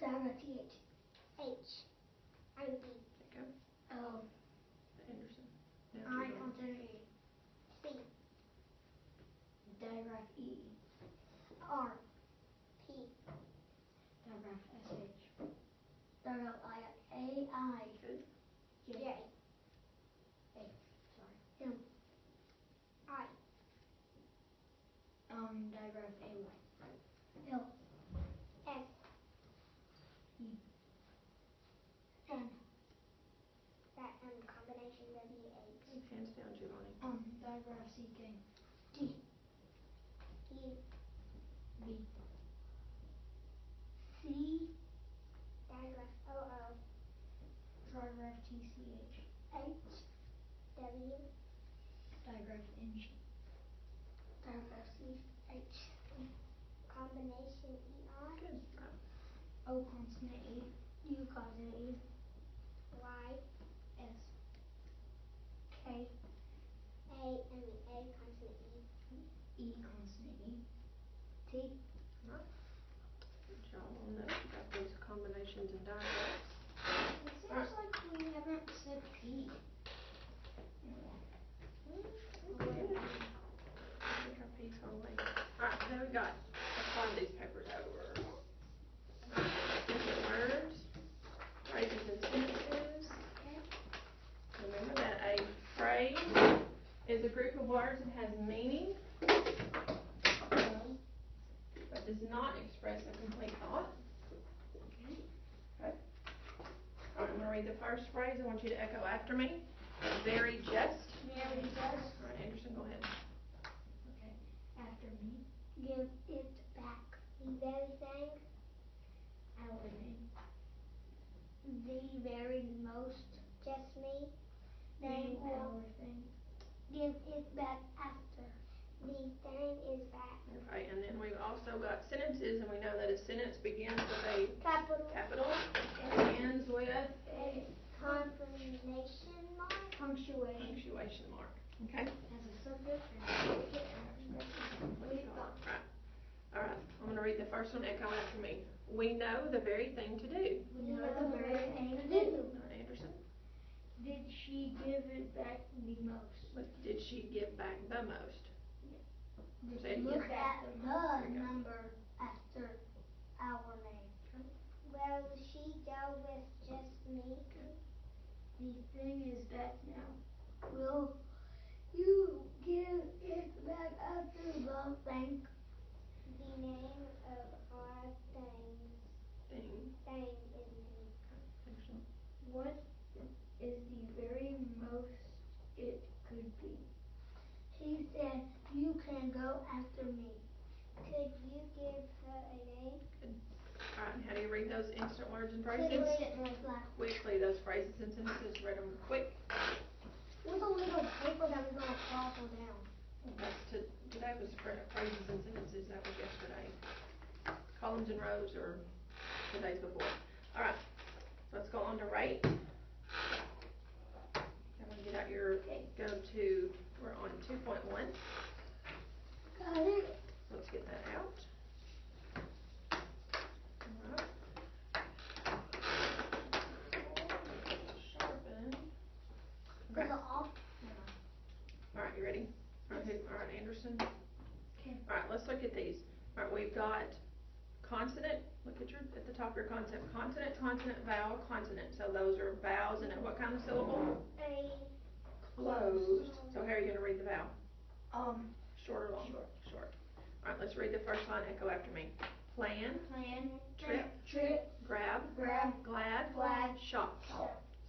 direct TH. H. I'm B. There you go. O. Anderson. I consonant E. C. Digraph E. R. P. Digraph SH. Digraph I. A. I. Good. J. A. Sorry. M. I. Digraph AY. L. S. E. N. That combination WH. Hands down, Giovanni. Digraph CK. D. E. B. C. Digraph OO. Trigraph TCH. H. W. Digraph NG. Digraph C. H. Combination ER. Good. Right. O consonant E. U consonant E. Y. S. K. A consonant E. E consonant E. T. Right. Good job on that. You got those combinations and diagrams. It seems like we haven't said P. Alright, then we got, let's turn these papers over. Different words, phrases and sentences. Remember that a phrase is a group of words that has meaning, but does not express a complete thought. Okay. Alright, I'm going to read the first phrase. I want you to echo after me. Very just. Very just. Alright, Anderson, go ahead. Okay. After me. Give it back. The very thing. Our name. The very most. Just me. Thing or Our thing. give it back after. The thing is back. Okay, and then we've also got sentences, and we know that a sentence begins with a Capital. and ends with A confirmation mark. punctuation mark. Okay? As a subject and predicate and a complete thought. Alright, I'm going to read the first one, echo after me. We know the very thing to do. We know the very thing to do. Anderson? Did she give it back the most? But did she give back the most? Say it Look again. at There the you go. number after our name. Will she go with just me? The thing is back now. Will you give it back after the thing? The name of our things. Thing. Thing is me. Anderson? What is the very most it could be? She said, you can go after me. Could you give her a name? Alright, how do you read those instant words and phrases? Instantly, like, Quickly, those phrases and sentences, read them quick. with a little paper that we're going to cross them down. Today was phrases and sentences, that was yesterday. Columns and rows are the days before. Alright, let's go on to rate. I'm going to get out your, we're on 2.1. Got it? Let's get that out. Alright. Sharpen. Okay. Is it off? Alright, you ready? Alright, Anderson. Okay. Alright, let's look at these. Alright, we've got consonant. Look at the top of your concept. Consonant, consonant, vowel, consonant. So those are vowels and what kind of syllable? A. Closed. So how are you going to read the vowel? Short or long? Short. Alright, let's read the first line. Echo after me. Plan. Trip. Grab. Glad. Shop.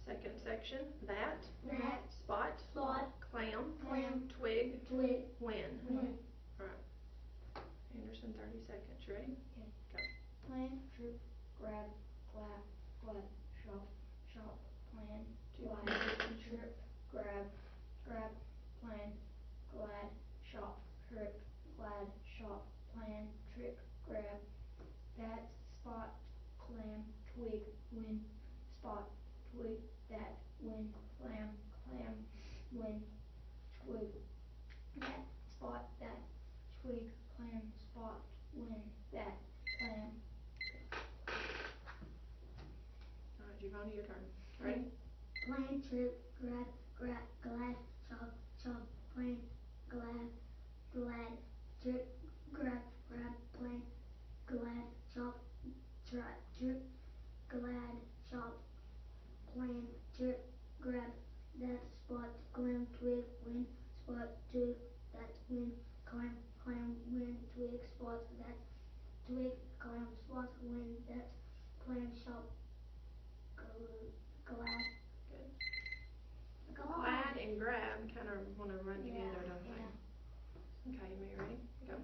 Second section. That. Spot. Clam. Twig. When. Alright. Anderson, 30 seconds. You ready? Okay. Plan, trip, grab, glad, shop, plan, glad, trip, grab, plan, glad, shop, trip, glad, shop, plan, trip, grab, that, spot, clam, twig, win, spot, twig, that, win, clam, win, twig, that, spot, that, twig, clam, spot, win, that, clam. Giovanni, your turn. Ready? Plan, trip, grab, glad, chop, plan, glad, trip, grab, plan, glad, chop, trip, glad, chop, plan, trip, grab, that spot, climb, twig, wind, spot, twig, that wind, climb, wind, twig, spot, that twig, climb, spot, wind, that plan, chop, glad. Good. Glad and grab kind of want to run together, don't they? Okay, you ready? Go.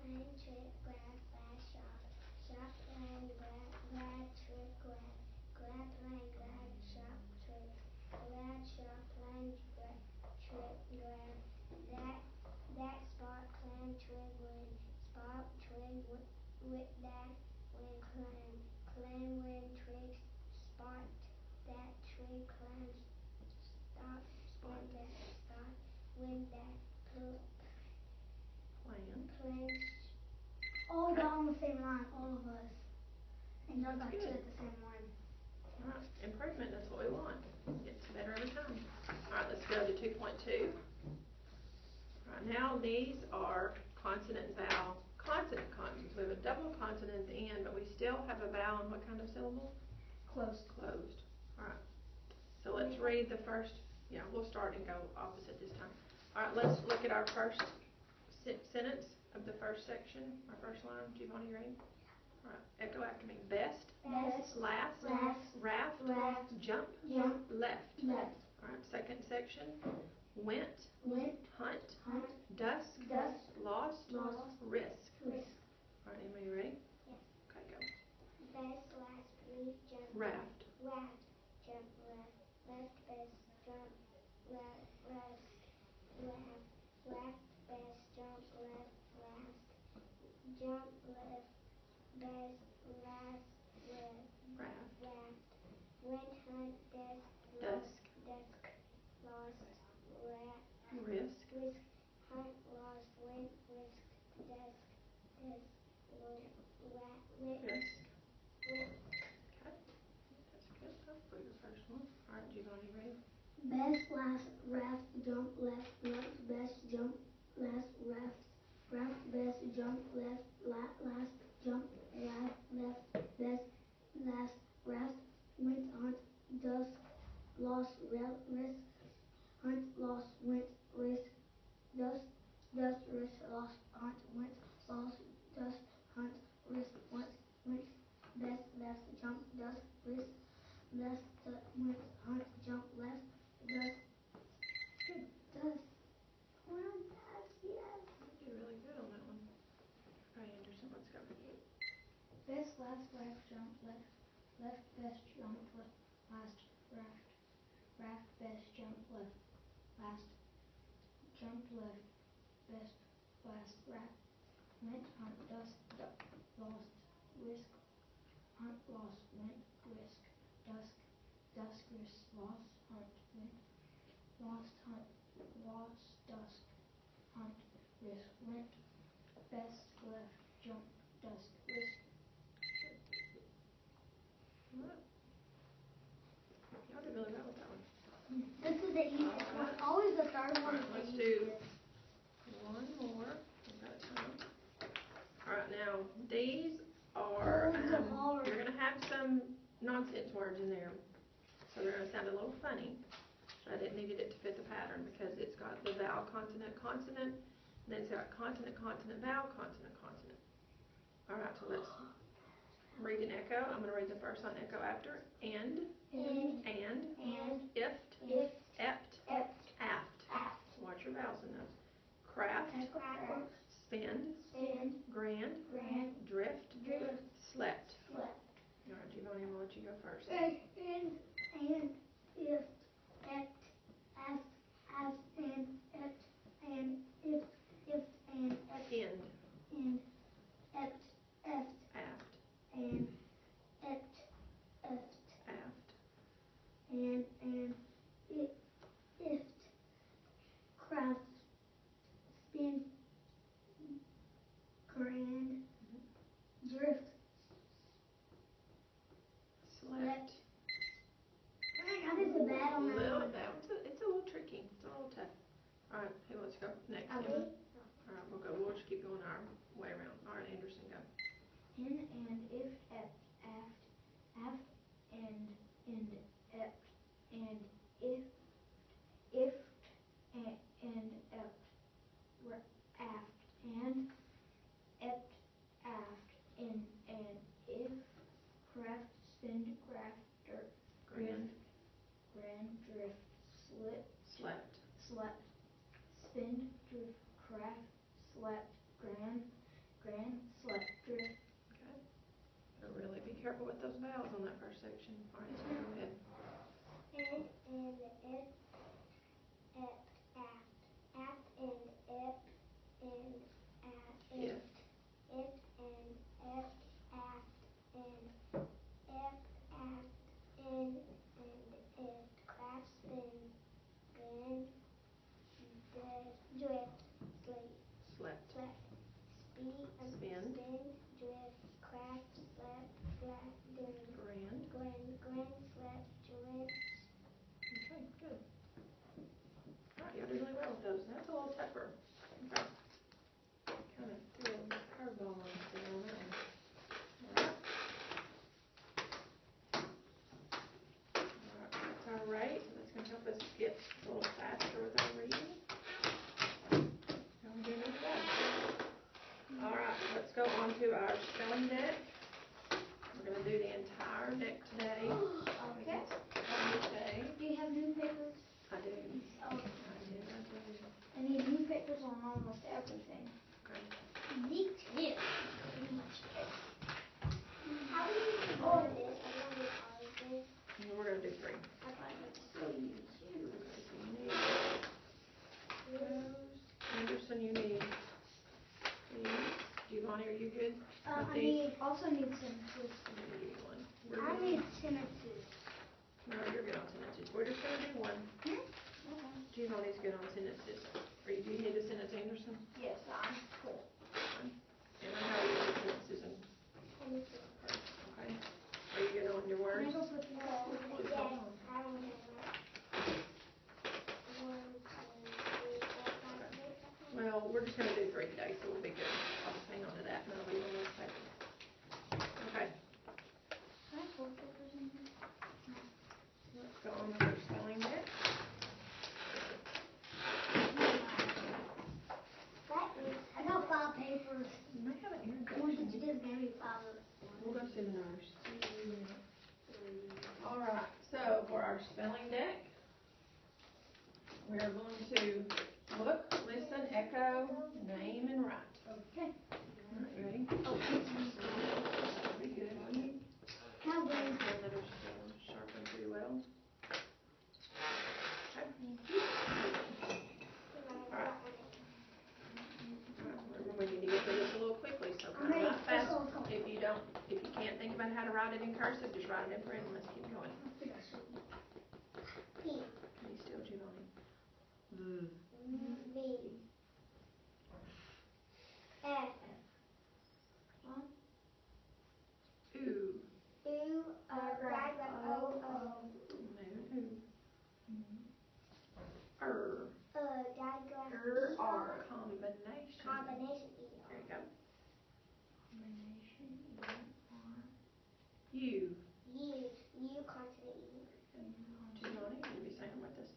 Plan, trip, grab, shop, plan, glad, trip, glad, plan, glad, shop, trip, glad, shop, plan, trip, glad, that spot, plan, twig, wind, spot, twig, with that, wind, climb, wind, twig, spot, that twig, climb, stop, wind, that spot, wind, that Plan. all got on the same line, all of us. And y'all got two at the same one. Alright, improvement, that's what we want. It's better every time. Alright, let's go to 2.2. Alright, now these are consonant and vowel. Consonant. We have a double consonant at the end, but we still have a vowel in what kind of syllable? Closed. Alright. So let's read the first, we'll start and go opposite this time. Alright, let's look at our first sentence of the first section, our first line. Giovanni, you ready? Alright, echo after me. Best, last, raft, jump, left. Alright, second section. Went, hunt, dusk, lost, risk. Alright, Emma, you ready? Yes. Okay, go. Best, last, brief, jump, Raft, jump, left, best, jump, last, best, jump, last, jump, left, best, last, raft, went, hunt, dusk, lost, risk, hunt, lost, went, risk, dusk, risk. wit. Okay, that's good. That's for your first one. Alright, Giovanni, you ready? Best, last, raft, jump, left, best, jump, last, raft, best, jump, left, last, jump, left, best, last, raft, went, hunt, dusk, lost, risk, hunt, lost, went, risk, dust, risk, lost, hunt, went, lost, dust, hunt, risk, went, best, left, jump, dusk, risk, left, went, hunt, jump, left, dust. Good. Dust. Well, that's yes. You're really good on that one. Alright, Anderson, let's go. Best, last, raft, jump, left, best, jump, last, raft, best, jump, left, last, jump, left, best, last, raft, went, hunt, dust, lost, risk, hunt, lost, went, risk, dusk, risk, lost, hunt, went, lost, hunt, lost, dusk, hunt, risk, went, best, left, jump, dusk, risk. Alright. Y'all did really well with that one. This is the easiest one. Always the third one is the Let's do easiest. one more. We've got time. Alright, now these are, you're going to have some nonsense words in there. So they're going to sound a little funny. I didn't need it to fit the pattern because it's got the vowel, consonant, and then it's got consonant, vowel, consonant. Alright, so let's read an echo. I'm going to read the first one echo after. And, ift, ept, aft. Watch your vowels in those. Craft, spend, grand, drift, slept. Alright, Giovanni, I'm going to let you go first. And, if, apt, aft, and, ept, and, if, and, ept, End, and, ept, eft, aft, and, ept, aft, and, ift, craft, spin, grand, drift, slept, careful with those vowels on that first section. All right, so go ahead. And it, apt, and ip, and Yeah. it, and ip, apt, and ip, apt, and it, crafts, been, glen, drift, Slept. spin, drift, craft, slept, glen, slept, drift. Okay, good. All right, you're doing really well with those. That's a little tougher. Okay. Kind of threw a curveball on us there on that one. All right. All right, that's our rate. That's going to help us get a little faster with our reading. How we doing with that? All right, let's go on to our spelling deck. We're going to do the entire deck today. Okay. Okay. Do you have newspapers? I do. Oh, I need newspapers on almost everything. Okay. Me too. Pretty much How do you all of this? I don't do all of this. And we're going to do 3. so you too. Okay, so you need those. Anderson, you need these. Giovanni, are you good? I also need sentences. One. I need sentences. No, you're good on sentences. We're just going to do one. Giovanni's good on sentences. Do you need a sentence, Anderson? Yes, I'm cool. And I know you need sentences. Okay. Are you good on your words? Yes, I don't have that. 1, 2, 3, 4, 5, 6. Well, we're just going to do 3 today, so we'll be good. I'll just hang on to that and I'll leave on those papers. Okay. Can I have 4 papers in here? Let's go on to our spelling deck. I got 5 papers. You may have an One that introduction. you didn't give me 5 of. We'll go see the numbers. Alright, so for our spelling deck, we're going to look, listen, echo, name, and write. Okay. Alright, you ready? Oh, Pretty good. how Your good? letters still sharpen pretty well. Alright. Remember, we need to get through this a little quickly, so I'm kind of ready. write fast. Let's go. If you can't think about how to write it in cursive, just write it in print and let's keep going. P. Be still, Giovanni. V. F. Ooh. U. Diagram O. Moon. Ooh. Diagram Er, E. R. Combination. Combination E. There you go. Combination U. U. Consonant E. Giovanni, you be saying them with us.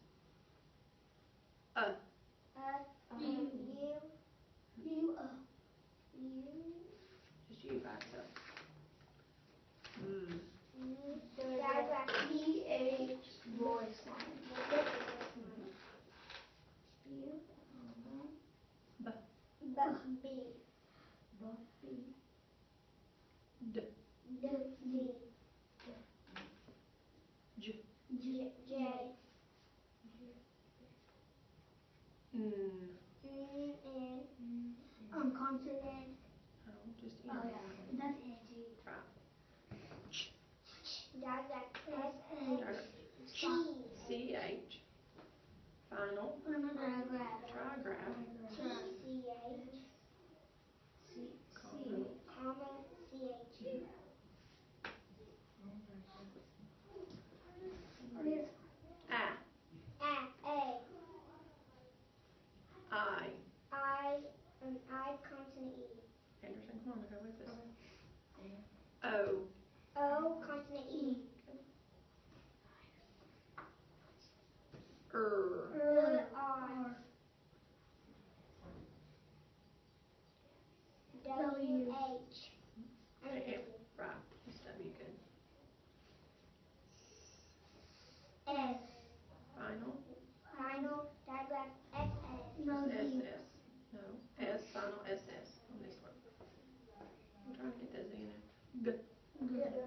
U. U. Just you by itself. Diagram PH voice line. B. B. D. C. J. J.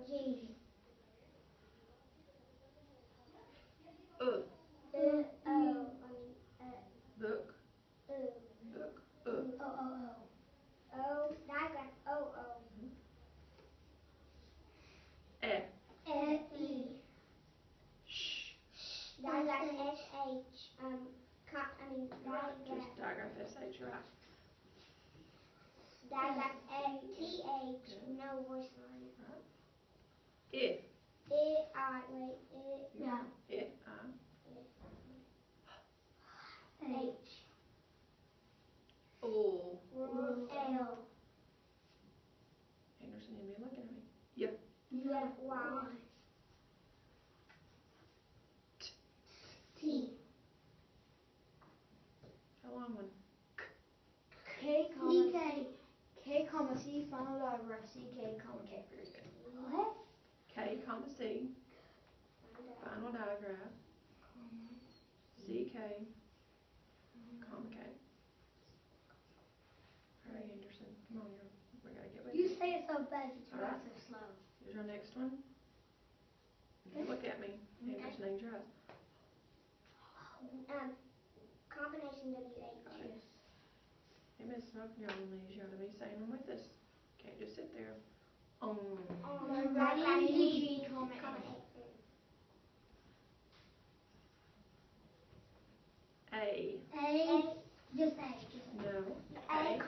G. O. Book. Book. Diagram. E. E. Sh. Diagram SH. Just diagram SH, right? Diagram TH. No voice line. Right. If. I. Wait. Yeah. If H. O. L. Anderson, you'll be looking at me. Yep. Y. T. A long one. K, CK. K, C, final diagram, CK, K. Very good. What? K, C. Final diagraph. CK, K. All right, Anderson. Come on, we gotta get with You it. say it so fast, it's All right. so slow. Here's our next one. Look at me. Anderson, name's your eyes. Combination WH. Right. Hey, Miss Smoke, y'all need you to be saying them with us. Can't just sit there. Diagram G, N. A. Just A. No. A,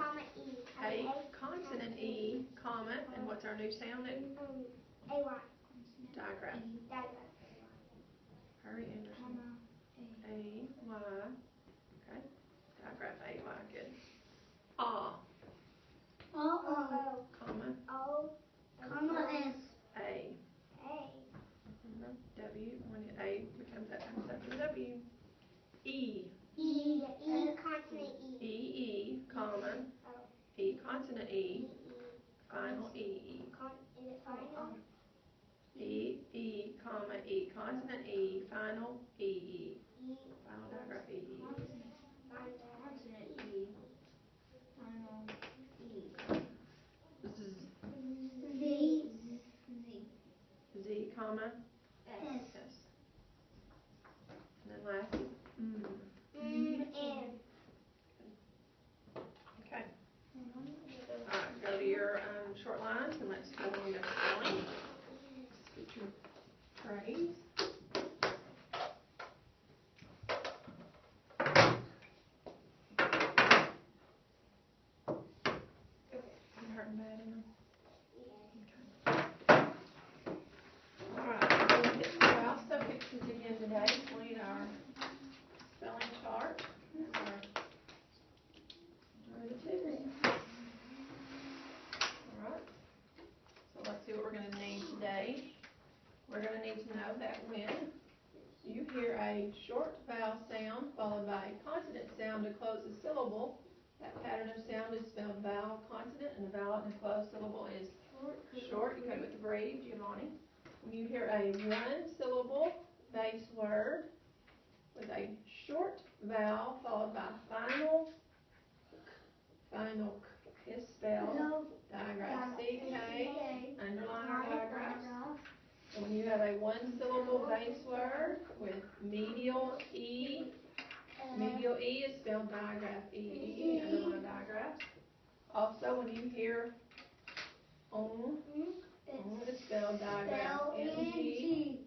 A, consonant E, comma, and what's our new sound? AY. Diagram. Hurry, Anderson. A, Y. Okay. Diagraph A, Y. Good. Ah. Comma. S. A. W. When A becomes that comes after W. E. Consonant E. E, comma. E, consonant E. Final E. Is it final? E, comma, E, consonant E, final E. Final diagraph E. Consonant E, final E. Z. Z, comma, S. S. And then last is N. Okay. Alright, go to your short lines and let's go into spelling. Let's get your phrase. You hurting bad, Emma? Okay. Alright, we'll get to our suffixes again today. We need our spelling chart. Our twos. Alright. So let's see what we're going to need today. We're going to need to know that when you hear a short vowel sound followed by a consonant sound to close a syllable, that pattern of sound is spelled vowel, consonant, and the vowel in the closed syllable is short. You cut it with the braid, Giovanni. When you hear a one-syllable base word with a short vowel followed by final k is spelled diagraph CK, underline our diagraphs. And when you have a one-syllable base word with medial E is spelled diagraph EE, underline diagraphs. Also, when you hear is spelled diagraph NG.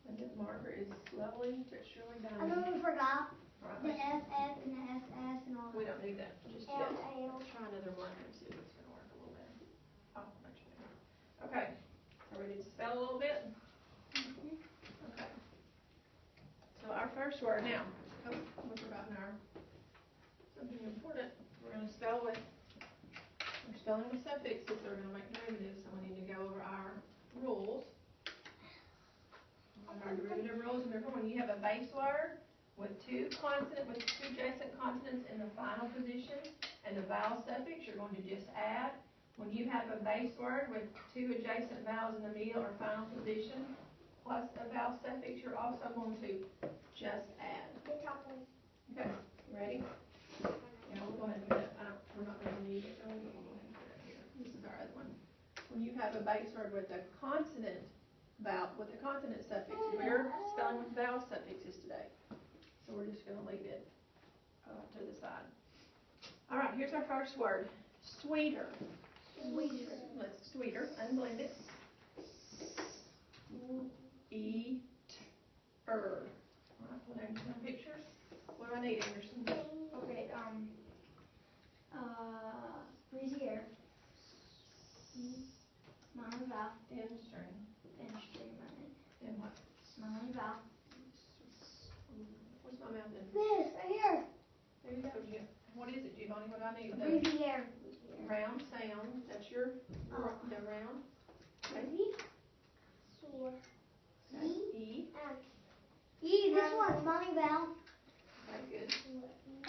And this marker is slowly but surely dying. I know we forgot Right, the FF and the SS and all that. we don't need that just yet. LL. Try another marker and see if it's going to work a little bit. Oh, actually. Okay, so ready to spell a little bit? Okay. So our first word now. Oh, we've forgotten something important. We're going to spell with. We're spelling with suffixes that are going to make derivatives, so we need to go over our rules. Our derivative rules. Remember, when you have a base word with two adjacent consonants in the final position and the vowel suffix, you're going to just add. When you have a base word with two adjacent vowels in the medial or final position plus a vowel suffix, you're also going to just add. Okay, you ready? Yeah, we'll go ahead and put it. We're not going to need it. So we'll go ahead and put it here. This is our other one. when you have a base word with a consonant with a consonant suffix. We're spelling with vowel suffixes today. So we're just going to leave it to the side. All right, here's our first word. Sweeter. Sweeter. Let's sweeter. Unblend it. Eat. All right, pull down some pictures. What do I need, Anderson? Okay, breezy air. Smiling vowel. In string. And string running. And what? Smiling vowel. What's my mouth in? This, right here. There you go, Jim. What is it, Giovanni? What do I need? Breezy air. Round sound. That's your the round. Okay. E. This one, smiling vowel. Okay, good.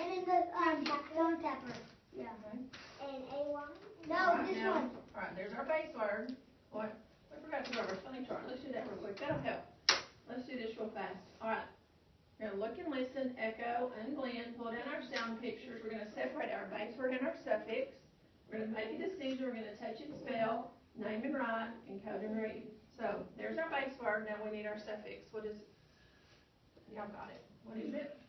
And then the stone tapper. Yeah. Okay. And A1? No, Right, this now, one. All right, there's our base word. What? We forgot to do our spelling chart. Let's do that real quick. That'll help. Let's do this real fast. All right. We're going to look and listen, echo, unblend, pull down our sound pictures. We're going to separate our base word and our suffix. We're going to make a distinction. We're going to touch and spell, name and write, and code and read. So there's our base word. Now we need our suffix. What is it? Y'all got it. What is it?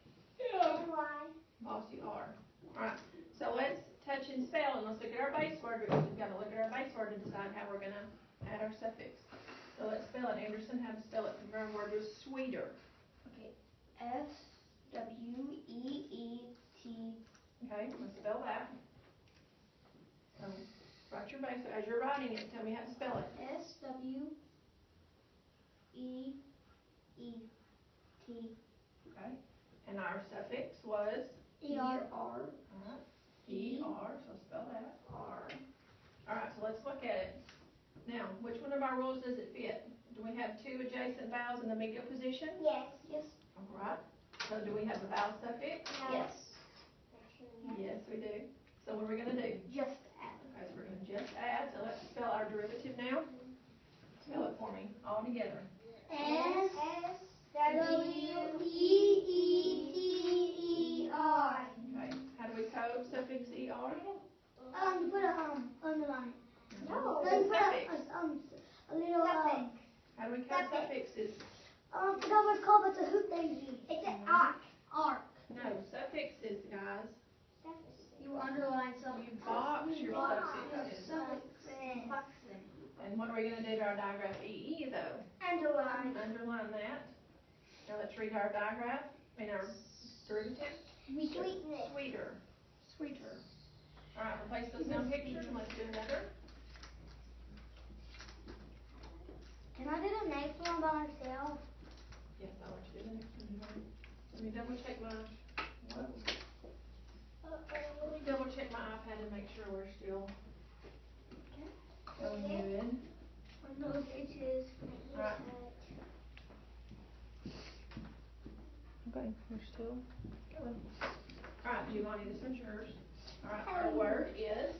Bossy R. All right. So let's touch and spell, and let's look at our base word, because we've got to look at our base word to decide how we're going to add our suffix. So let's spell it. Anderson, how to spell it? Our word was sweeter. Okay, S-W-E-E-T. Okay, let's spell that. So write your base. As you're writing it, tell me how to spell it. S-W-E-E-T. Okay. And our suffix was E-R. Alright. E-R, so spell that. R. Alright, so let's look at it. Now, which one of our rules does it fit? Do we have two adjacent vowels in the medial position? Yes. Alright. So do we have a vowel suffix? Yes. Yes, we do. So what are we going to do? Just add. Okay, so we're going to just add. So let's spell our derivative now. Spell it for me, all together. S-W-E-E-T-E-R. Okay. How do we code suffix ER? You put a underline. No. No, you put a little How do we code suffixes? I forgot what it's called, but it's a hoop thingy. It's an arc. No, suffixes, guys. You underline something. You box your suffixes. And what are we going to do to our digraph EE though? Underline. Underline that. Now let's read our digraph. Our derivative. Sweeter. Sweeter. Alright, replace those sound pictures and let's do another. Can I do the next one by myself? Yes, I'll let you do the next one. Let me double check my iPad and make sure we're still going good. No, it is. Alright. Okay, we're still going. Alright, Giovanni, this one's yours. Alright, our word is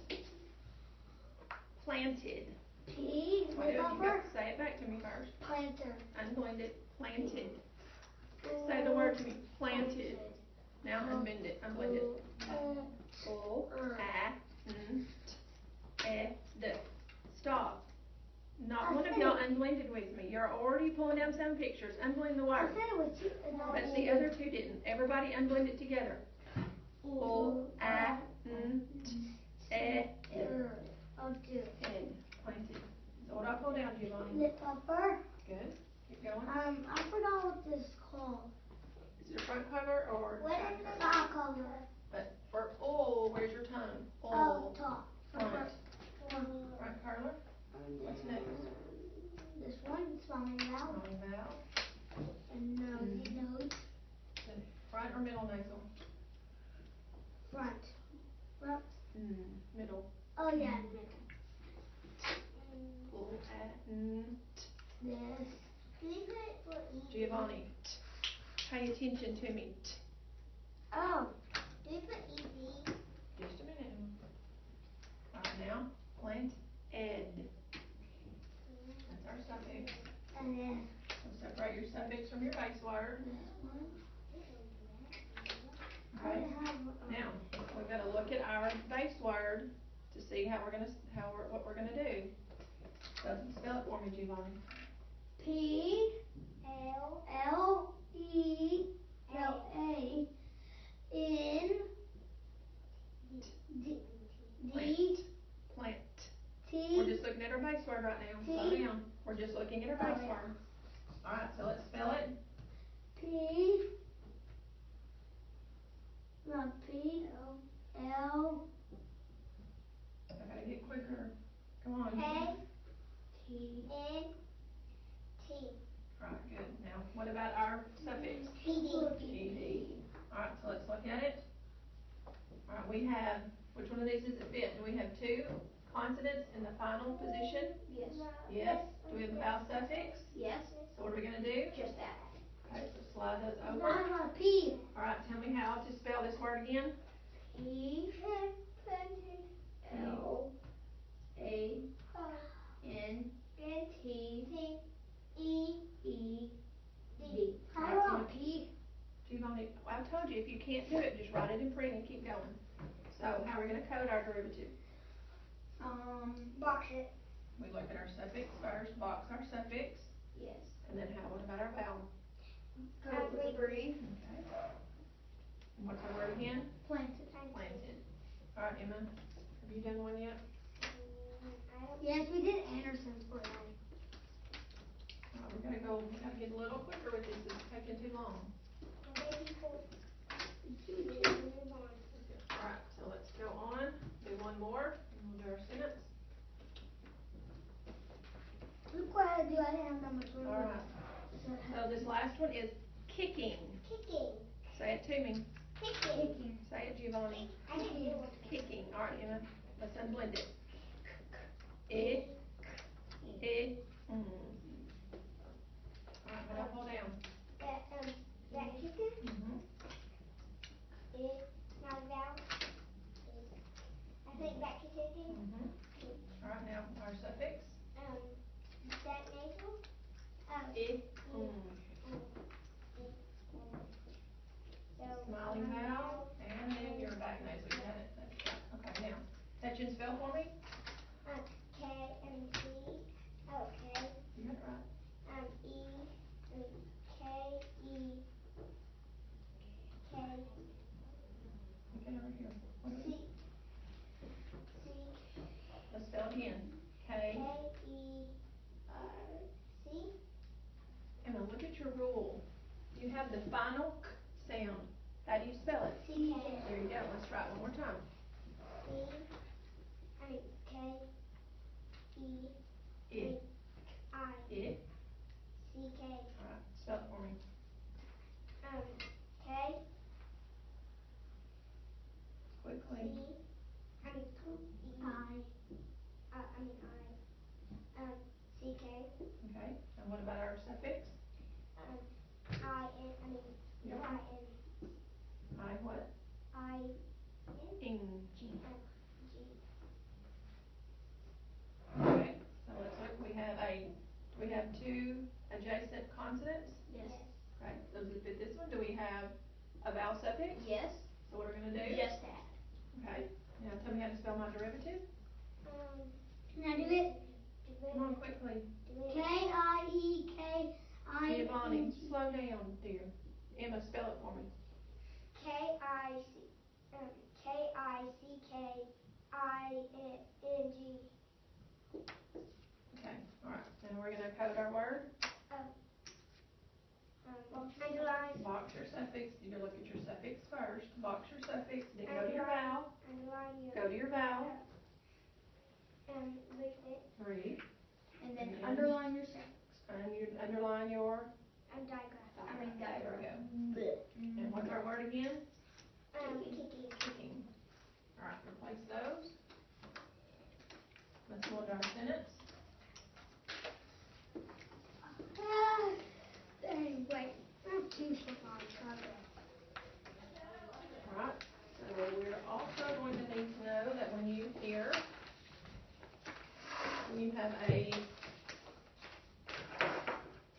planted. P. Wait, you got to say it back to me first. Planter. Unblend it. Planted. Say the word to me. Planted. Now unbend it. Unblend it. Stop. Not one of y'all unblended with me. You're already pulling down some pictures. Unblend the I word. said it with you. But the other two didn't. Everybody unblend it together. Planted. So what do I pull down, Giovanni? Lip upper. Good. Keep going. I forgot what this is called. Is it a front color or side color? Side color. But for where's your tongue? Top. Front. Front color. What's next? This one, smiling vowel. Smiling vowel. And nose. Front or middle nasal? Front. Middle. Oh yeah, middle. This. Can you put it for E? Giovanni, pay attention to me. Oh. Can you put ED? Just a minute. Alright, now, plant ed. That's our suffix. And then So separate your suffix from your base word. this one. Okay. Now, we've got to look at our base word to see what we're gonna do. Spell it for me, Giovanni. P L E L A N D Plant. T. We're just looking at our base word right now. Slow down. We're just looking at our base word. Alright, so let's spell it. P L. I gotta get quicker. Come on. T Alright, good. Now, what about our suffix? TD. Alright, so let's look at it. Alright, we have, which one of these does it fit? Do we have two consonants in the final position? Yes. Yes. Do we have a vowel suffix? Yes. So what are we gonna do? Just that. Okay, so slide those over. Not a P. Alright, tell me how to spell this word again. P L A N T E D. How about P? Giovanni, I told you if you can't do it, just write it in print and keep going. So how are we gonna code our derivative? Box it. We look at our suffix first, box our suffix, Yes. and then what about our vowel? Breathe. Okay. And what's our word again? Planted. Planted. Alright, Emma, have you done one yet? Yes, we did Anderson's already. We gotta get a little quicker with this, it's taking too long. Alright, so let's go on, do one more, and we'll do our sentence. Look what I do. I didn't have that much room. Alright, so this last one is kicking. Say it to me. Kicking. Say it, Giovanni. Kicking. Alright, Emma, let's unblend it. Alright, now hold down. That kicking? Mm-hmm. Not a vowel. I think back to kicking. Mm-hmm. Alright, now our suffix. That nasal. Smiling vowel, and then your back nasal. You got it. That's right. Okay, now touch and spell for me. K and T. K. You got it right. K E. K. Okay, over here. What are we? C. Let's spell it again. K. C. Emma, look at your rule. You have the final k sound. How do you spell it? C. There you go. Let's try it one more time. K. E. It. I. It. C. K. Alright, spell it for me. K. Quickly. I. C. K. Okay, and what about our suffix? Yep. I what? Ing. G. Okay, so let's look. We have two adjacent consonants. Yes. Okay, those that fit this one. Do we have a vowel suffix? Yes. So what are we gonna do? Just that. Okay, now tell me how to spell my derivative. Can I do it? Come on, quickly. K-I-E-K-I-N-G. Giovanni, slow down, dear. Emma, spell it for me. K-I-C-K-I-N-G. Okay, alright, and we're gonna code our word. Underline. Box your suffix. You look at your suffix first. Box your suffix, then go to your vowel. Underline. Go to your vowel. Breathe. Breathe. And then underline your suffix. And you underline your Digraph. There we go. And what's our word again? Kicking. Kicking. Alright, replace those. Let's go into our sentence. Wait, I have two so far. Alright, so we're also going to need to know that when you have a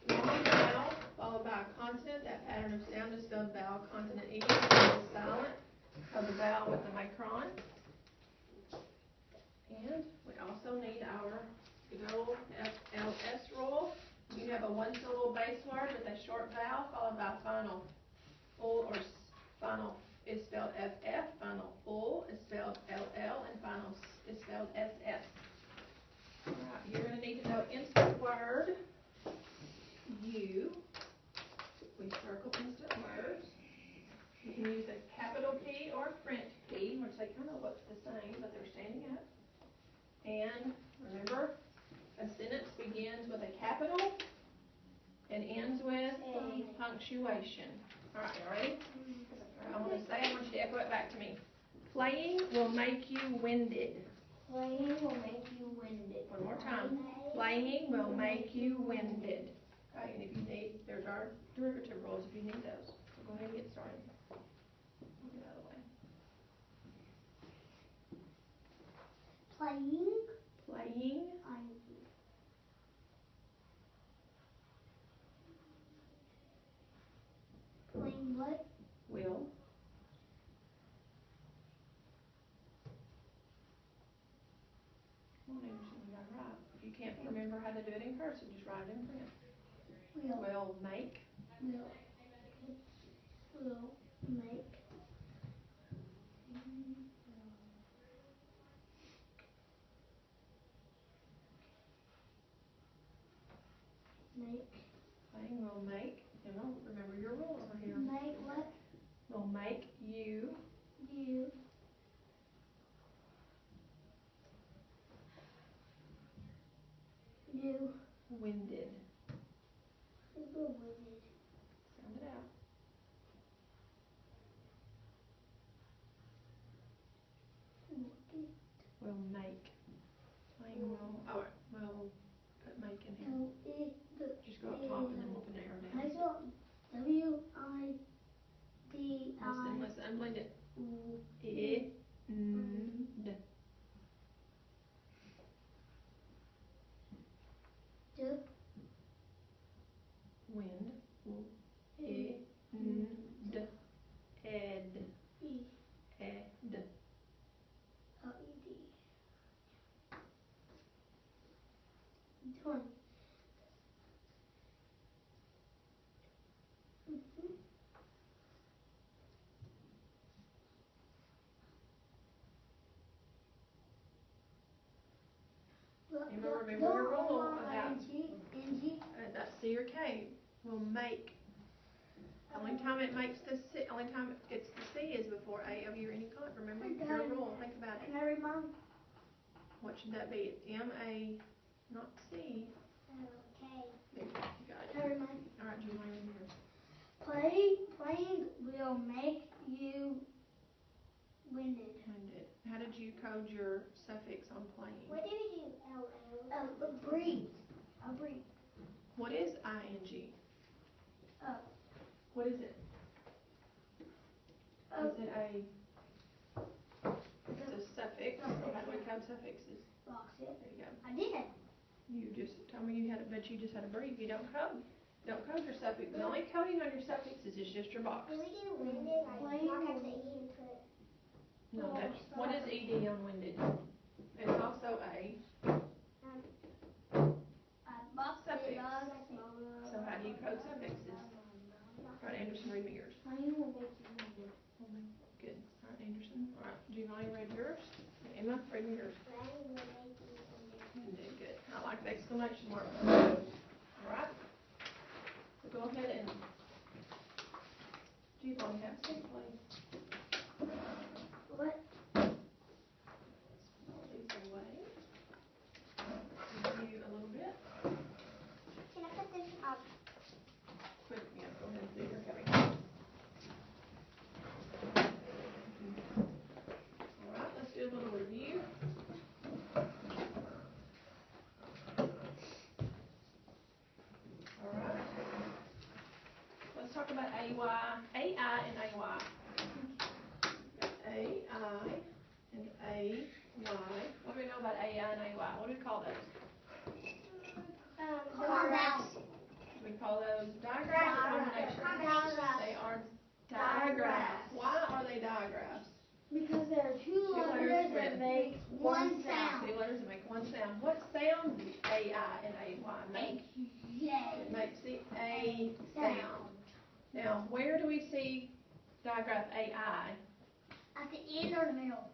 long vowel followed by a consonant, that pattern of sound is spelled vowel, consonant, E, is silent of the vowel with the micron. And we also need our a one-syllable base word with a short vowel followed by final. Full or final is spelled FF, final full is spelled LL, and final is spelled SS. Alright, you're going to need to know instant word. You. We circle instant words. You can use a capital P or a French P, which they kind of look the same, but they're standing up. And remember, a sentence begins with a capital and ends with punctuation. Alright, you ready? Alright, I want to say, I want you to echo it back to me. Playing will make you winded. Playing will make you winded. One more time. Playing will make you winded. Okay, and if you need, there's our derivative rules if you need those. So go ahead and get started. Get out of the way. Playing. Playing. Playing what? Will. Come on, Anderson, you got it right. If you can't remember how to do it in cursive, just write it in print. Will make. Will make. Make. Playing will make. Emma, remember your rule over here. Make what? Will make you. You. You. Winded. Winded. Sound it out. Will make. Playing will. Oh, will put make in here. Just go up top and then we'll put an arrow down. W-I-D-I. Listen, unblend it. D. Wind. Ed. Ed. Ed. L-E-D. Done. Remember your rule about N-G. That's C or K. Will make. Only time it makes the C, only time it's the C is before A of your any kind. Remember your rule. Think about it. Can I read mine? What should that be? M-A, not C. Okay. There you go. You got it. Can I read mine? All right, do you want to read yours? Playing will make you winded. Winded. How did you code your suffix on playing? What do you do? Breathe. I'll breathe. What is ing? What is it? Is it it's a suffix? How do we code suffixes? Box it. There you go. I did. You just told me you had it, but you just had to breathe. You don't code. Don't code your suffix. The only coding on your suffixes is just your box. Can we do winded? Like knock out the E and put. No, that's what is ed on winded? It's also a suffix. So how do you code suffixes? All right, Anderson, read me yours. Playing will make you winded. Good. All right, Anderson. All right, Giovanni, read yours. And Emma, read me yours. Playing will make you winded. Winded. Good. I like the exclamation mark. All right. So go ahead and Giovanni, have a seat, please. What? All these away. Review a little bit. Can I put this up? Quick, yeah, go ahead and see your coding. All right, let's do a little review. All right. Let's talk about AI and AY. AI and AY. What do we know about AI and AY? What do we call those? Diagrams. We call those diagrams or combinations? They are digraphs. Why are they digraphs? Because there are two letters that make one sound. Two letters that make one sound. What sound do AI and AY make? J. It makes Now, where do we see digraph AI? At the end or the middle?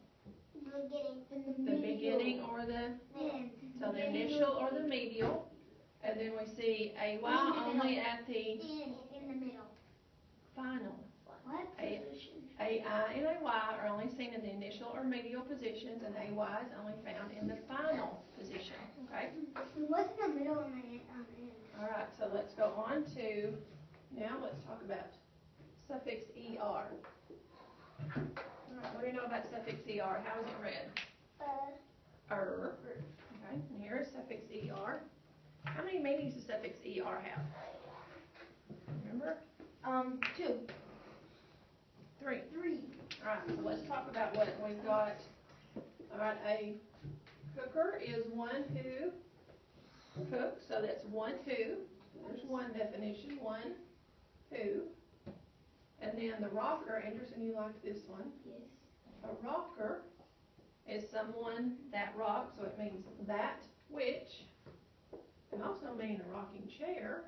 Beginning. The beginning or the End. so the initial or the medial, and then we see AY only at the In the middle. final. What? AI and AY are only seen in the initial or medial positions, and AY is only found in the final position. Okay. What's in the middle and the end? All right. So let's go on to now. Let's talk about suffix ER. All right. What do you know about suffix ER? How is it read? Okay. And here is suffix ER. How many meanings does suffix ER have? Remember? 2. 3. 3. Alright, so let's talk about what we've got. Alright, a cooker is one who cooks, so that's one who. There's one definition, one who. And then the rocker, Anderson, you like this one. Yes. A rocker is someone that rocks, so it means that which. Can also mean a rocking chair.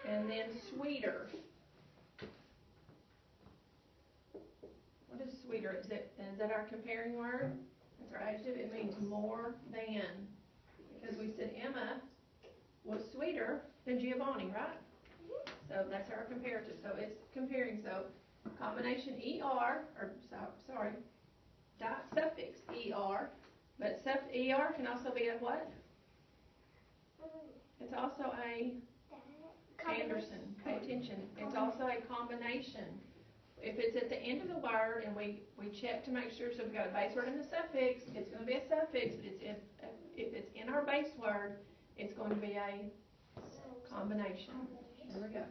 And then sweeter. What is sweeter? Is that our comparing word? It's our adjective. It means more than. Because we said Emma was sweeter than Giovanni, right? So that's our comparative. So it's comparing. So combination ER, or sorry, suffix ER. But ER can also be a what? It's also a Anderson. Pay attention. It's also a combination. If it's at the end of the word and we check to make sure, so if we've got a base word and a suffix, it's going to be a suffix, but if it's in our base word, it's going to be a combination. There we go.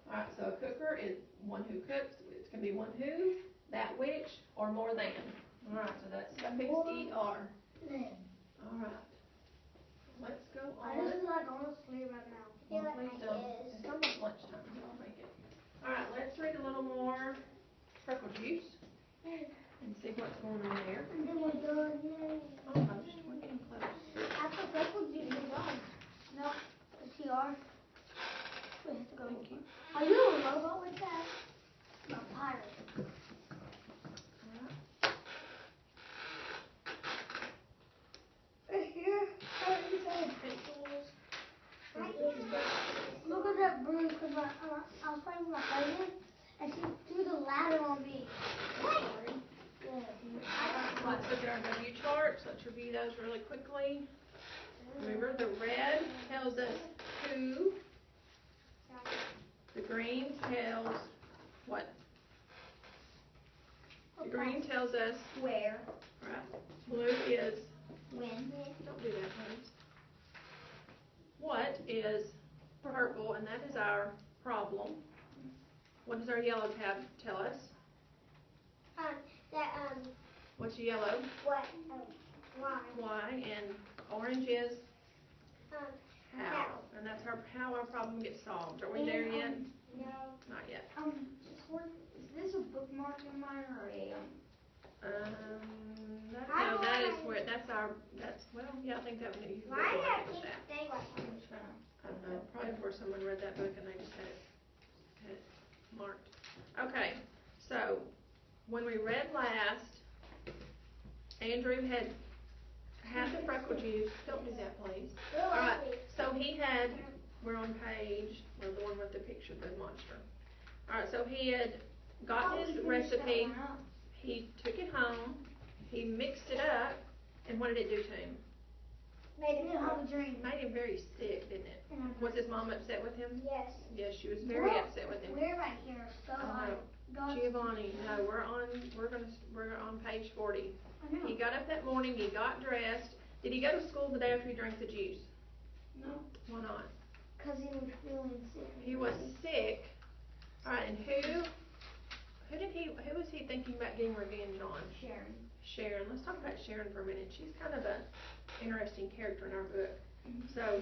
Alright, so a cooker is one who cooks. It's going to be one who, that which, or more than. Alright, so that's suffix ER. Alright. Let's go on. I just feel like I want to sleep right now. Well, please don't. It's almost lunchtime. I'll make it. Alright, let's read a little more freckle juice and see what's going on there. And then we're done. Yay. Almost. We're getting close. After freckles, you're done. No, the TR. We have to go. Thank you. Are you a robot with that? I'm a pirate. Alright. Right here. Right inside. Pencils. Look at that broom, because I was playing with my cousin, and she threw the ladder on me. Sorry. Yeah. Let's look at our W charts. Let's review those really quickly. Remember, the red tells us who. The green tells what? The green tells us Where? right. Blue is When? don't do that, please. What is purple, and that is our problem. What does our yellow tab tell us? What's yellow? What? Why? Why, and orange is how. How. And that's how our problem gets solved. Are we there yet? No. Not yet. Is this a bookmark in mine or a No, that is where well, yeah, I think that would be. Why did I with keep that. saying I don't know, probably before someone read that book and they just had it marked. Okay, so when we read last, Andrew had the freckle juice. Don't do that, please. Alright, so we're on page, we're the one with the picture of the monster. Alright, so he had got his recipe, he took it home, he mixed it up, and what did it do to him? Made him have a dream. Made him very sick, didn't it? Was his mom upset with him? Yes. Yes, she was very upset with him. We're right here, so Giovanni, no, we're on page 40. I know. He got up that morning, he got dressed. Did he go to school the day after he drank the juice? No. Why not? Because he was feeling sick. He was sick. Alright, and who was he thinking about getting revenge on? Sharon. Let's talk about Sharon for a minute. She's kind of an interesting character in our book. So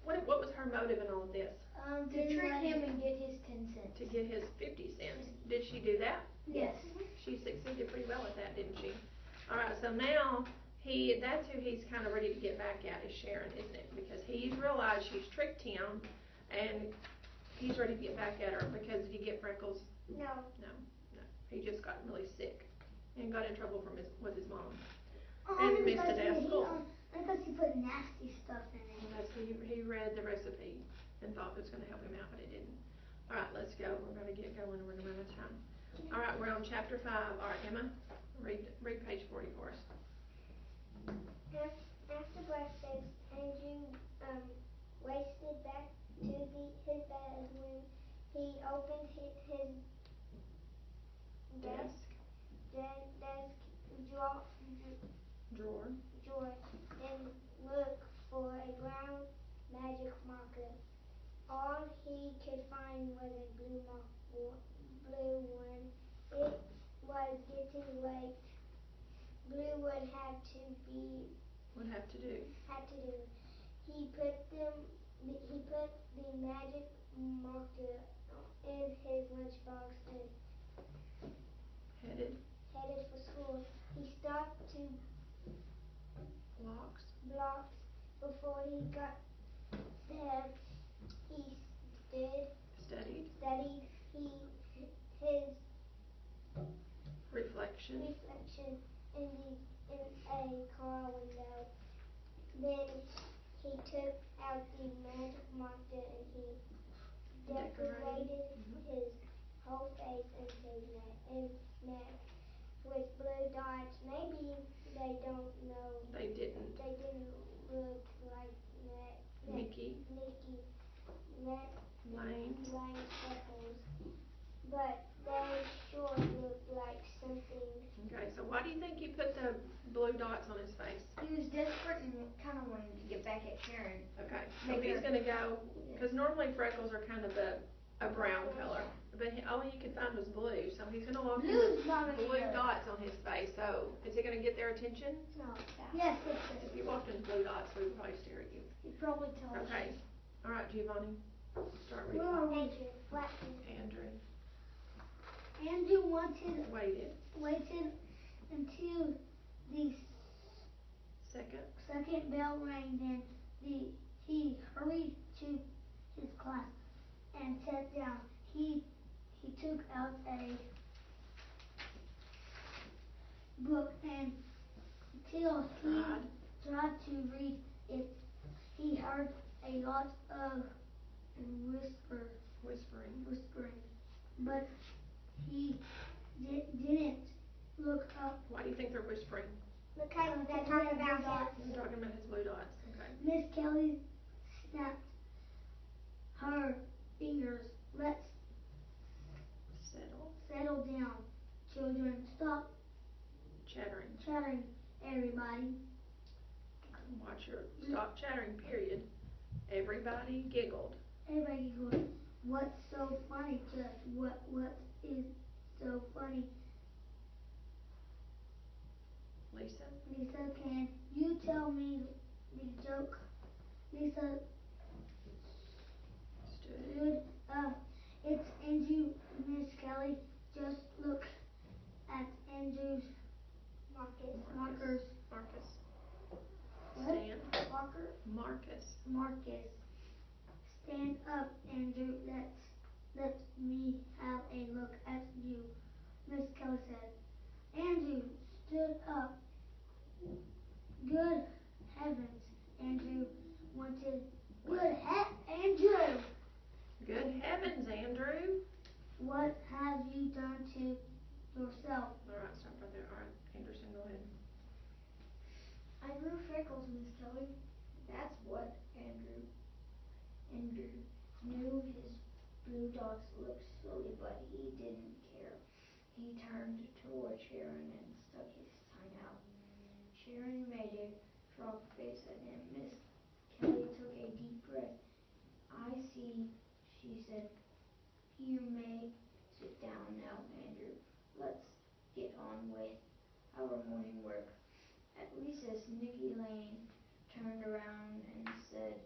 what was her motive in all of this? to trick him and get his 10 cents. To get his 50 cents. Did she do that? Yes. She succeeded pretty well at that, didn't she? Alright, so now that's who he's kind of ready to get back at, is Sharon, isn't it? Because he's realized she's tricked him, and He's ready to get back at her because did he get freckles? No. No. He just got really sick and got in trouble with his mom. And And missed a day of school. Because he put nasty stuff in it. Well, he read the recipe and thought it was going to help him out, but it didn't. All right, let's go. We're going to get going. We're going to run out of time. All right, we're on chapter 5. All right, Emma, read page 40 for us. After breakfast, Andrew wasted back to his bed when he opened his desk drawer and looked for a brown magic marker. All he could find was a blue one. It was getting late. Blue would have to do. He put the magic marker in his lunchbox and Headed for school. He stopped 2 blocks before he got there. He studied his reflection in a car window. Then he took out the magic marker and he decorated his whole face and his neck with blue dots. Maybe they didn't look like Mickey Lane freckles, but they sure looked like something. Okay, so why do you think he put the blue dots on his face? He was desperate and kind of wanted to get back at Sharon. Okay, so he's going to go, because normally freckles are kind of a brown color, but all he could find was blue, so he's going to walk in with blue dots on his face. So is it going to get their attention? No. Yes. If you walked in blue dots, we would probably stare at you. He'd probably tell us. Okay, all right, Giovanni, start reading. Where are we? Andrew waited until the second bell rang. Then he hurried to his class and sat down. He took out a book and till he tried to read it, he heard a lot of whispering, but he didn't look up. Why do you think they're whispering? Because they're talking about him. They're talking about his blue dots. Okay. Miss Kelly snapped her fingers. Let's settle down, children. Stop chattering, everybody. Stop chattering, period. Everybody giggled. What's so funny, Jeff? What is so funny? Lisa, can you tell me the joke? Lisa stood up. It's Andrew, Miss Kelly. Just look at Andrew's markers. Marcus. Stand up, Andrew. Let me have a look at you, Miss Kelly said. Andrew stood up. Good heavens, Andrew wanted. Andrew! Good heavens, Andrew! What have you done to yourself? All right, stop right there. All right, Anderson, go ahead. I grew freckles, Miss Kelly. That's what Andrew knew. His blue dots looked silly, but he didn't care. He turned toward Sharon and stuck his tongue out. Sharon made a frog face at him. Miss Kelly took a deep breath. I see, she said. You may sit down now, Andrew. Let's get on with our morning work. At recess, Nicky Lane turned around and said,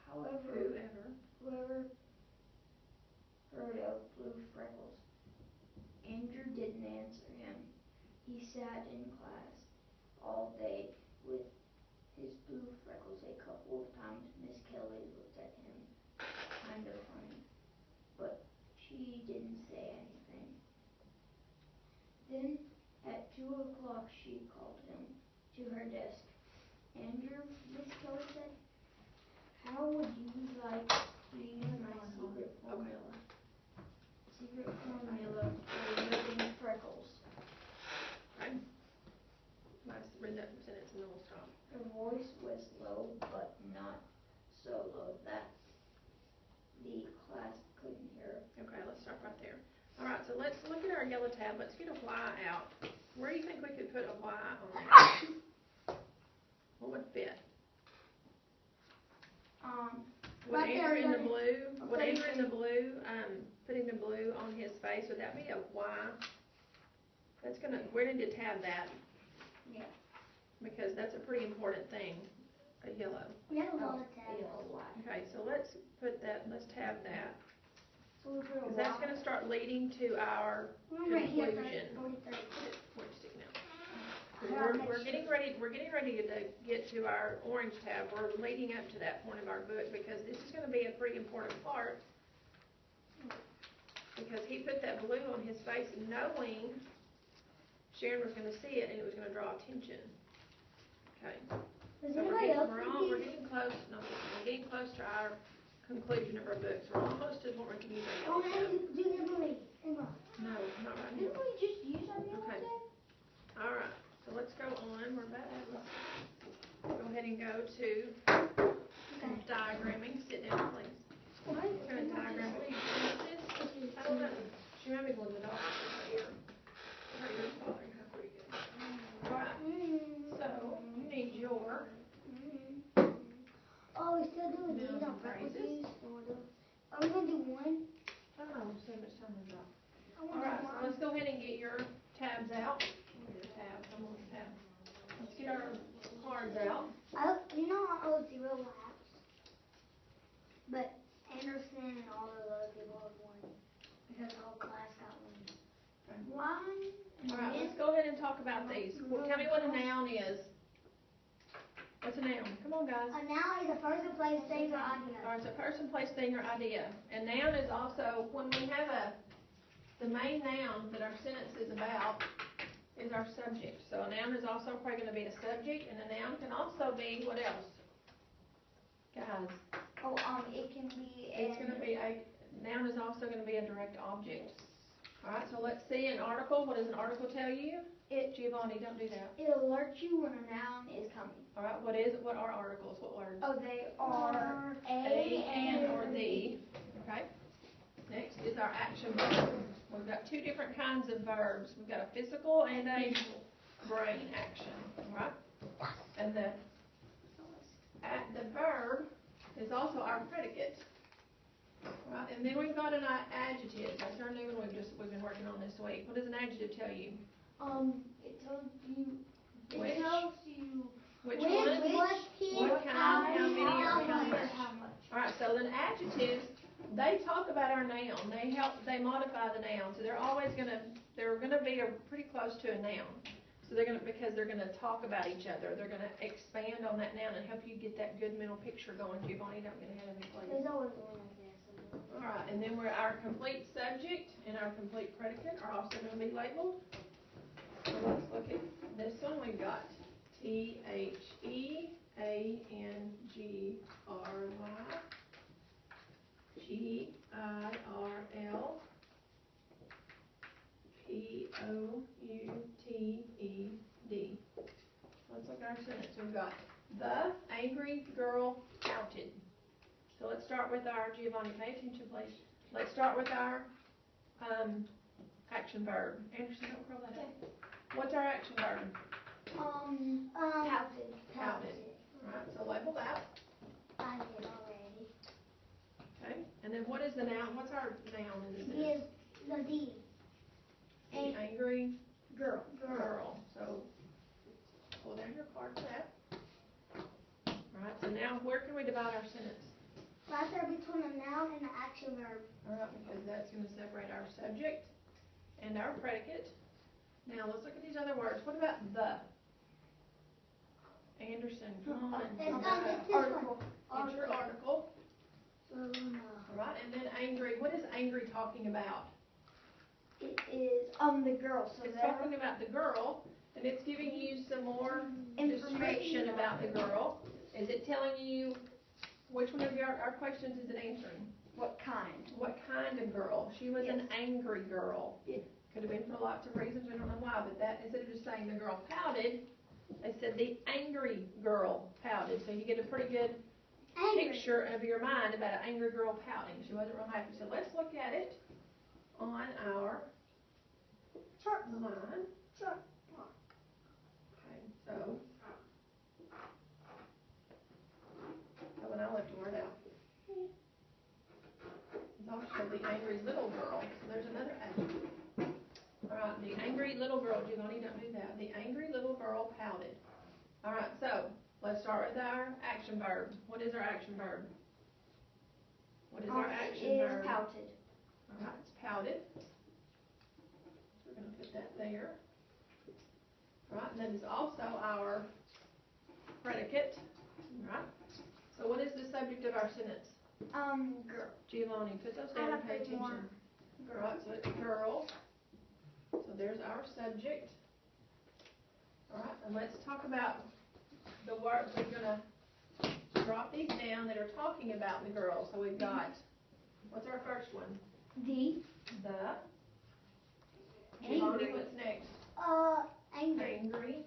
whoever heard of blue freckles? Andrew didn't answer him. He sat in class all day with his blue freckles. A couple of times Miss Kelly looked Then at 2 o'clock she called him to her desk. Andrew, Miss Kelly said, how would you like to use my secret formula? Secret formula for removing freckles. Okay. Let's read that sentence and then we'll stop. Her voice was low, but not so low that the class couldn't hear her. Okay, let's stop right there. All right, so let's look at our yellow tab. Let's get a Y out. Where do you think we could put a Y on there? What would fit? Would Right there, Andrew in the right blue, would Okay. Andrew in the blue, putting the blue on his face, would that be a Y? That's gonna, we're going to tab that. Yeah. Because that's a pretty important thing, a yellow. We have a lot of tabs. Yellow Y. Okay, so let's put that, let's tab that. So we put a Because that's Y. going to start leading to our Right here, conclusion. 43. Where's it sticking out? We're getting ready to get to our orange tab. We're leading up to that point of our book because this is going to be a pretty important part. Because he put that blue on his face knowing Sharon was going to see it and it was going to draw attention. Okay. Does So anybody else we're getting close. No, we're getting close to our conclusion of our books. We're almost to what we can use our yellow tab. do Emily. Emma. No, not right now. Didn't we just use our yellow Okay. tab? All right. So let's go on. We're back. Let's go ahead and go to some diagramming. Sit down, please. What? We're going to diagram. What do you think this is? I don't know. She might be one of the dogs right here. Her ears bothering her pretty good. All right. So you need your Oh, we still doing these on phrases. Are we going to do one? I don't know. So much time we've got. I All want right. to So do let's go ahead and get your tabs out. Tabs. I'm on the tab. Let's get our cards out. You know I owe 0 laps, but Anderson and all those other people have won because the whole class got one. One. All right, let's go ahead and talk about these. Tell me what a noun is. What's a noun? Come on, guys. A noun is a person, place, thing, or idea. All right, it's a person, place, thing, or idea. And noun is also, when we have the main noun that our sentence is about is our subject. So a noun is also probably going to be a subject, and a noun can also be, what else? Guys. Oh, it can be It's going to be noun is also going to be a direct object. All right, so let's see an article. What does an article tell you? Giovanni, don't do that. it alerts you when a noun is coming. All right, what are articles? What words? Oh, they are and, or the. Okay. Next is our action verb. We've got two different kinds of verbs. We've got a physical and a brain action. All right. And the verb is also our predicate. Right, and then we've got an adjective. That's our new one we've been working on this week. What does an adjective tell you? It tells you. Which? It tells you Which one? What kind? How many? Or how much? All right. So then adjectives, they talk about our noun. They modify the noun. So they're gonna be pretty close to a noun. So because they're gonna talk about each other. They're gonna expand on that noun and help you get that good mental picture going. Giovanni, don't get ahead of me, please. There's always one like this. All right, and then our complete subject and our complete predicate are also going to be labeled. So let's look at this one. We've got THEANGRY, GIRLPOUTED. Let's look at our sentence. We've got the angry girl pouted. So let's start with our, Giovanni, pay attention please. Let's start with our action verb. Anderson, don't curl that up. What's our action verb? Pouted. Pouted. Alright, so label that. I did already. Okay, and then what is the noun? What's our noun in this? He is the D. The angry Girl. So pull down your card for that. Alright, so now where can we divide our sentence? Right there between a noun and an action verb. Alright, because that's going to separate our subject and our predicate. Now let's look at these other words. What about the? Anderson, come on. It's article. It's your article. So, Alright, and then angry. What is angry talking about? It is the girl. So it's talking about the girl, and it's giving you some more description about the girl. Is it telling you which one of our questions is it answering? What kind? What kind of girl? She was an angry girl. Yeah. Could have been for lots of reasons. We don't know why, but that instead of just saying the girl pouted, they said the angry girl pouted. So you get a pretty good picture of your mind about an angry girl pouting. She wasn't real happy. So let's look at it on our chart line. Chart. Okay, so when I left a word out. It's also the angry little girl. So there's another A. Alright, the angry little girl. Giovanni, don't do that. The angry little girl pouted. Alright, so let's start with our action verb. What is our action verb? What is our action verb? It is pouted. Alright, it's pouted. So we're going to put that there. Alright, and that is also our predicate. Alright. So what is the subject of our sentence? Girl. Giovanni, put those down and pay attention. Alright, so it's girl. So there's our subject. Alright, and let's talk about the words. We're going to drop these down that are talking about the girl. So we've got, what's our first one? The. Giovanni, what's next? Angry. Angry.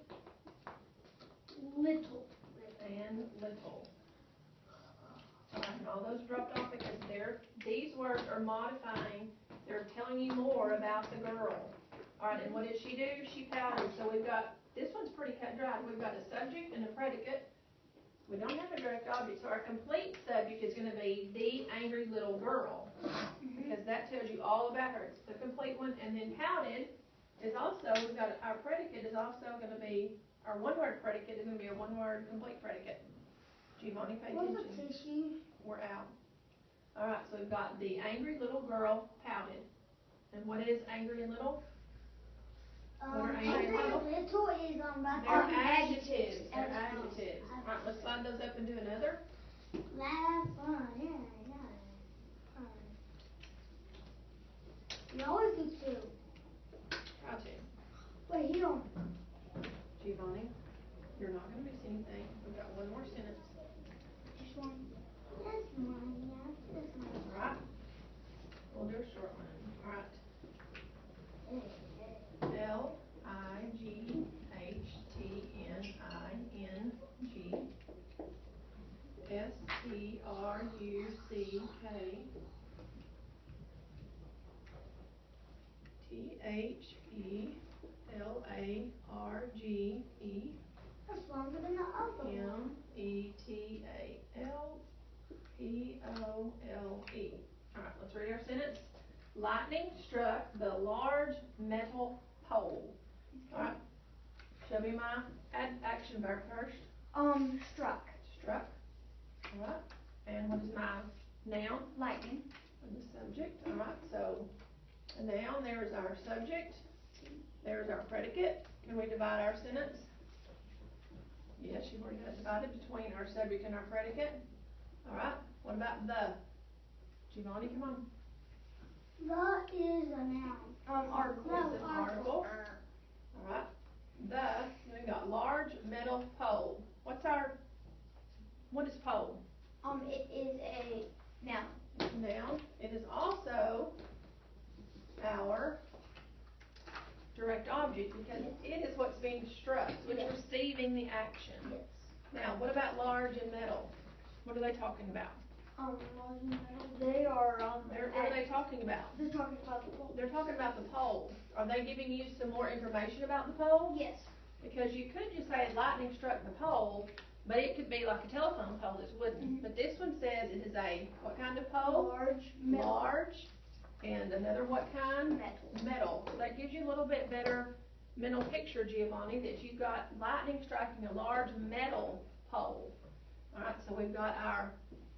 Little. And little. Alright, and all those dropped off because these words are modifying. They're telling you more about the girl. Alright, and what did she do? She pouted. So we've got, this one's pretty cut and dry. We've got a subject and a predicate. We don't have a direct object, so our complete subject is going to be the angry little girl. Because that tells you all about her. It's the complete one. And then pouted is also, we've got our predicate is also going to be, our one-word predicate is going to be a one-word complete predicate. Giovanni, pay attention. What's the tissue? We're out. Alright, so we've got the angry little girl pouted. And what is angry and little? What are angry and little? Little is right They're adjectives. They're adjectives. Alright, let's slide those up and do another. Last one, yeah. You always do two. Try to. Wait, you don't. Giovanni, you're not going to miss anything. We've got one more sentence. Just one. This one, yeah. This one. Alright. We'll do a short one. Alright. Lightingstruggle. That's longer than the other one. Metalpole. Alright, let's read our sentence. Lightning struck the large metal pole. Alright. Show me my action verb first. Struck. Struck. Alright. And what is my noun? Lightning. And the subject. Alright, so the noun, there's our subject. There's our predicate. Can we divide our sentence? Yes, you've already got it divided between our subject and our predicate. Alright, what about the? Giovanni, come on. The is a noun. Article. It's an article. Alright. We've got large metal pole. What is pole? It is a noun. It's a noun. It is also our direct object because it is what's being struck, so it's receiving the action. Yes. Now, what about large and metal? What are they talking about? Large and metal. They are What are they talking about? They're talking about the pole. They're talking about the pole. Are they giving you some more information about the pole? Yes. Because you could just say lightning struck the pole, but it could be like a telephone pole that's wooden. But this one says it is a, what kind of pole? Large metal. Large. And another what kind? Metal. Metal. So that gives you a little bit better mental picture, Giovanni, that you've got lightning striking a large metal pole. Alright, so we've got our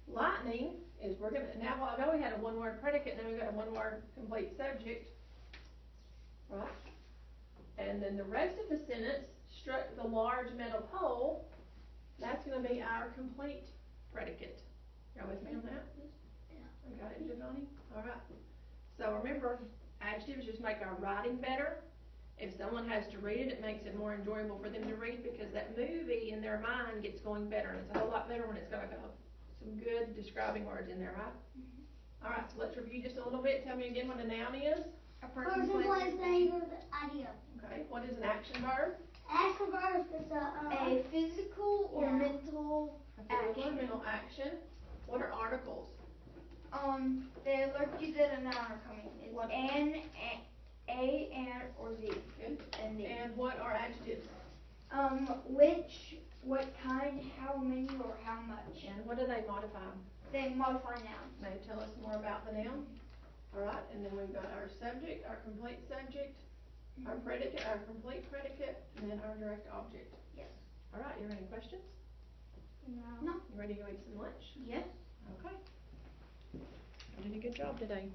lightning is now I know we had a one-word predicate, now we've got a one-word complete subject. Right? And then the rest of the sentence, struck the large metal pole, that's going to be our complete predicate. Y'all with me on that? Yeah. I got it, Giovanni? Alright. So remember, Adjectives just make our writing better. If someone has to read it, it makes it more enjoyable for them to read because that movie in their mind gets going better. And it's a whole lot better when it's got some good describing words in there, right? Mm-hmm. All right, so let's review just a little bit. Tell me again what a noun is. A person, place, thing, or idea. Okay, what is an action verb? Action verb is a physical or mental Physical or mental action. What are articles? They alert you that a noun are coming. It's What? and, or the. Good. And the. And what are adjectives? Which, what kind, how many, or how much. And what do they modify? They modify nouns. May tell us more about the noun. All right, and then we've got our subject, our complete subject, our predicate, our complete predicate, and then our direct object. Yes. All right, you have any questions? No. You ready to go eat some lunch? Yes. Okay. You did a good job today.